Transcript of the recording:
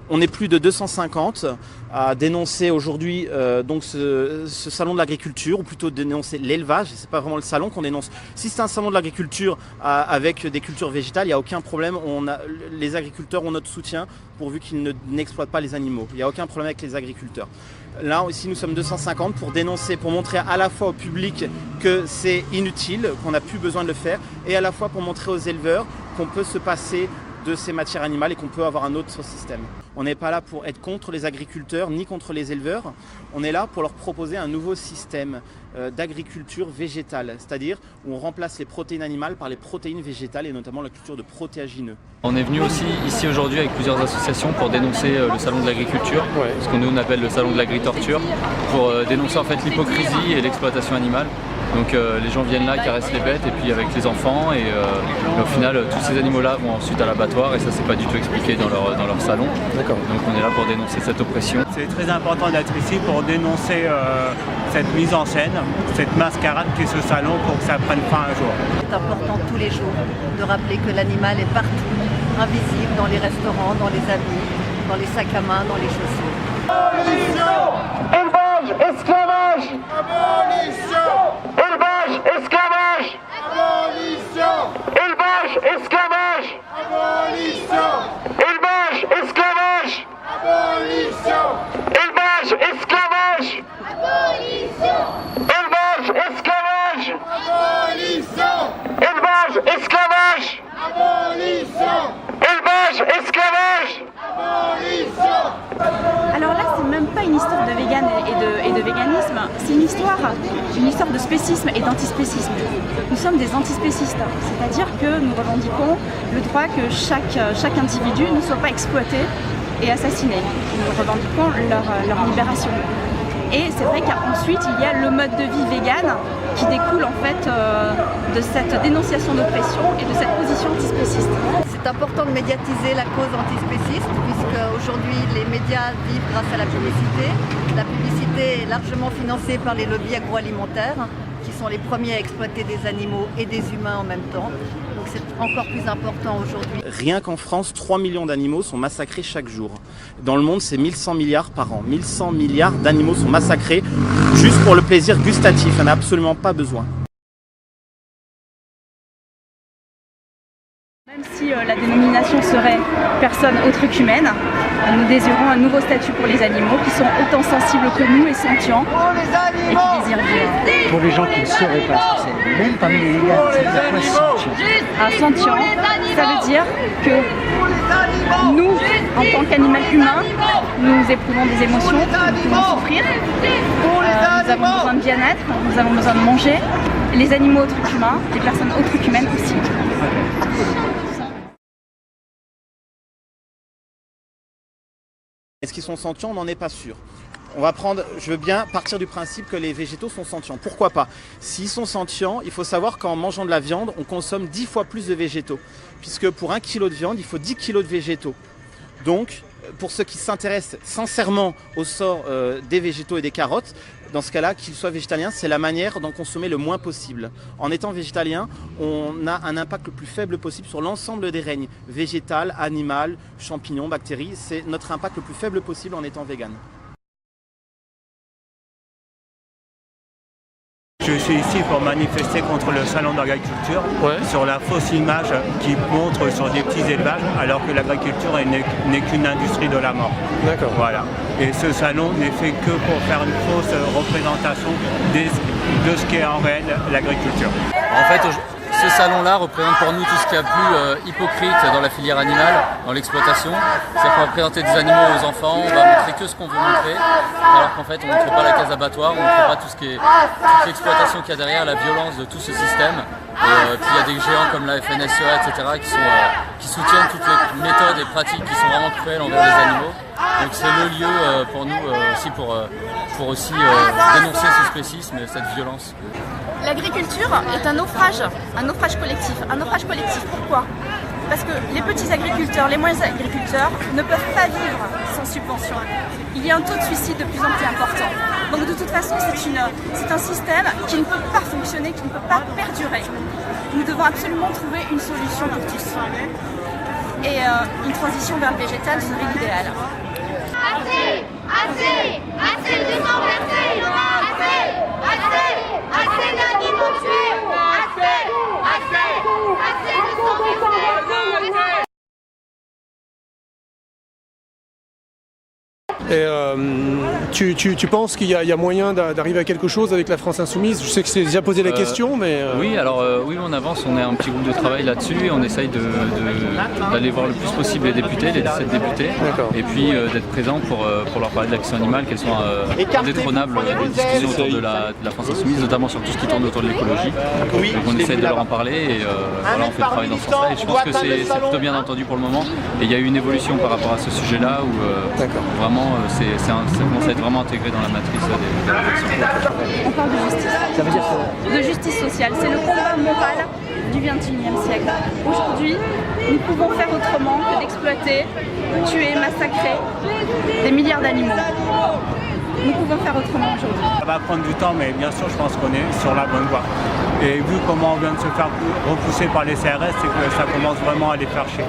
On est plus de 250 à dénoncer aujourd'hui donc ce salon de l'agriculture, ou plutôt dénoncer l'élevage. C'est pas vraiment le salon qu'on dénonce. Si c'est un salon de l'agriculture avec des cultures végétales, il n'y a aucun problème. Les agriculteurs ont notre soutien pourvu qu'ils n'exploitent pas les animaux. Il n'y a aucun problème avec les agriculteurs. Là, ici, nous sommes 250 pour dénoncer, pour montrer à la fois au public que c'est inutile, qu'on n'a plus besoin de le faire, et à la fois pour montrer aux éleveurs qu'on peut se passer de ces matières animales et qu'on peut avoir un autre système. On n'est pas là pour être contre les agriculteurs ni contre les éleveurs, on est là pour leur proposer un nouveau système d'agriculture végétale, c'est-à-dire où on remplace les protéines animales par les protéines végétales et notamment la culture de protéagineux. On est venu aussi ici aujourd'hui avec plusieurs associations pour dénoncer le salon de l'agriculture, ce qu'on nous appelle le salon de l'agritorture, pour dénoncer en fait l'hypocrisie et l'exploitation animale. Donc les gens viennent là, caressent les bêtes et puis avec les enfants et au final tous ces animaux-là vont ensuite à l'abattoir et ça c'est pas du tout expliqué dans leur salon. D'accord. Donc on est là pour dénoncer cette oppression. C'est très important d'être ici pour dénoncer cette mise en scène, cette mascarade qui est ce salon pour que ça prenne fin un jour. C'est important tous les jours de rappeler que l'animal est partout, invisible dans les restaurants, dans les habits, dans les sacs à main, dans les chaussures. Abolition! Élevage, esclavage! Abolition! Élevage, esclavage! Abolition! Élevage, esclavage! Abolition! Élevage, esclavage! Abolition! Élevage, esclavage! Abolition! Élevage, esclavage! Abolition! Élevage, esclavage! Abolition! Élevage, esclavage! Abolition! Alors là, c'est même pas une histoire de vegan et de véganisme, c'est une histoire de spécisme et d'antispécisme. Nous sommes des antispécistes, c'est-à-dire que nous revendiquons le droit que chaque individu ne soit pas exploité et assassiné. Nous revendiquons leur libération. Et c'est vrai qu'ensuite, il y a le mode de vie vegan qui découle en fait de cette dénonciation d'oppression et de cette position antispéciste. C'est important de médiatiser la cause antispéciste puisque aujourd'hui les médias vivent grâce à la publicité. La publicité est largement financée par les lobbies agroalimentaires qui sont les premiers à exploiter des animaux et des humains en même temps. Donc c'est encore plus important aujourd'hui. Rien qu'en France, 3 millions d'animaux sont massacrés chaque jour. Dans le monde, c'est 1100 milliards par an. 1100 milliards d'animaux sont massacrés juste pour le plaisir gustatif. Il n'y en a absolument pas besoin. Même si la dénomination serait personne autre qu'humaine, nous désirons un nouveau statut pour les animaux qui sont autant sensibles que nous et sentients et qui désirent vivre. Pour les gens qui ne sauraient pas ce que c'est, même parmi les véganes, ça veut dire quoi sentient? Un sentient, ça veut dire que nous, en tant qu'animal humain, nous éprouvons des émotions, nous pouvons souffrir, nous avons besoin de bien-être, nous avons besoin de manger, et les animaux autres qu'humains, les personnes autres qu'humaines aussi. Est-ce qu'ils sont sentients? On n'en est pas sûr. On va prendre, je veux bien partir du principe que les végétaux sont sentients. Pourquoi pas? S'ils sont sentients, il faut savoir qu'en mangeant de la viande, on consomme 10 fois plus de végétaux. Puisque pour 1 kg de viande, il faut 10 kg de végétaux. Donc, pour ceux qui s'intéressent sincèrement au sort des végétaux et des carottes, dans ce cas-là, qu'ils soient végétaliens, c'est la manière d'en consommer le moins possible. En étant végétalien, on a un impact le plus faible possible sur l'ensemble des règnes, végétal, animal, champignons, bactéries. C'est notre impact le plus faible possible en étant vegan. Je suis ici pour manifester contre le salon d'agriculture, sur la fausse image qui montre sur des petits élevages, alors que l'agriculture n'est qu'une industrie de la mort. D'accord. Voilà. Et ce salon n'est fait que pour faire une fausse représentation de ce qu'est en réel l'agriculture. En fait, ce salon-là représente pour nous tout ce qu'il y a de plus hypocrite dans la filière animale, dans l'exploitation. C'est-à-dire qu'on va présenter des animaux aux enfants, on va montrer que ce qu'on veut montrer, alors qu'en fait on ne montre pas la case d'abattoir, on ne montre pas toute l'exploitation qu'il y a derrière, la violence de tout ce système. Et puis il y a des géants comme la FNSEA, etc. qui soutiennent toutes les méthodes et pratiques qui sont vraiment cruelles envers les animaux. Donc c'est le lieu pour nous aussi pour aussi dénoncer ce spécisme et cette violence. L'agriculture est un naufrage collectif. Un naufrage collectif, pourquoi? Parce que les petits agriculteurs, les moyens agriculteurs ne peuvent pas vivre sans subvention. Il y a un taux de suicide de plus en plus important. Donc de toute façon, c'est un système qui ne peut pas fonctionner, qui ne peut pas perdurer. Nous devons absolument trouver une solution pour tous. et une transition vers le végétal serait l'idéal. Assez de sang versé, assez d'animaux tués, assez de sang versé. Et tu penses qu'il y a moyen d'arriver à quelque chose avec la France Insoumise? Je sais que c'est déjà posé la question, mais... Oui, alors oui, on avance, on est un petit groupe de travail là-dessus et on essaye d'aller voir le plus possible les députés, les 17 députés, et puis d'être présent pour leur parler de l'action animale, qu'elles soient indétrônables, les discussions autour de la France Insoumise, notamment sur tout ce qui tourne autour de l'écologie. Donc on essaye de leur en parler et voilà, on fait le travail dans ce sens-là. Et je pense que c'est plutôt bien entendu pour le moment. Et il y a eu une évolution par rapport à ce sujet-là où vraiment ça commence à être vraiment intégré dans la matrice des réflexions. On parle de justice. Ça veut dire que... De justice sociale. C'est le combat moral du XXIe siècle. Aujourd'hui, nous pouvons faire autrement que d'exploiter, tuer, massacrer des milliards d'animaux. Nous pouvons faire autrement aujourd'hui. Ça va prendre du temps, mais bien sûr, je pense qu'on est sur la bonne voie. Et vu comment on vient de se faire repousser par les CRS, c'est que ça commence vraiment à les faire chier.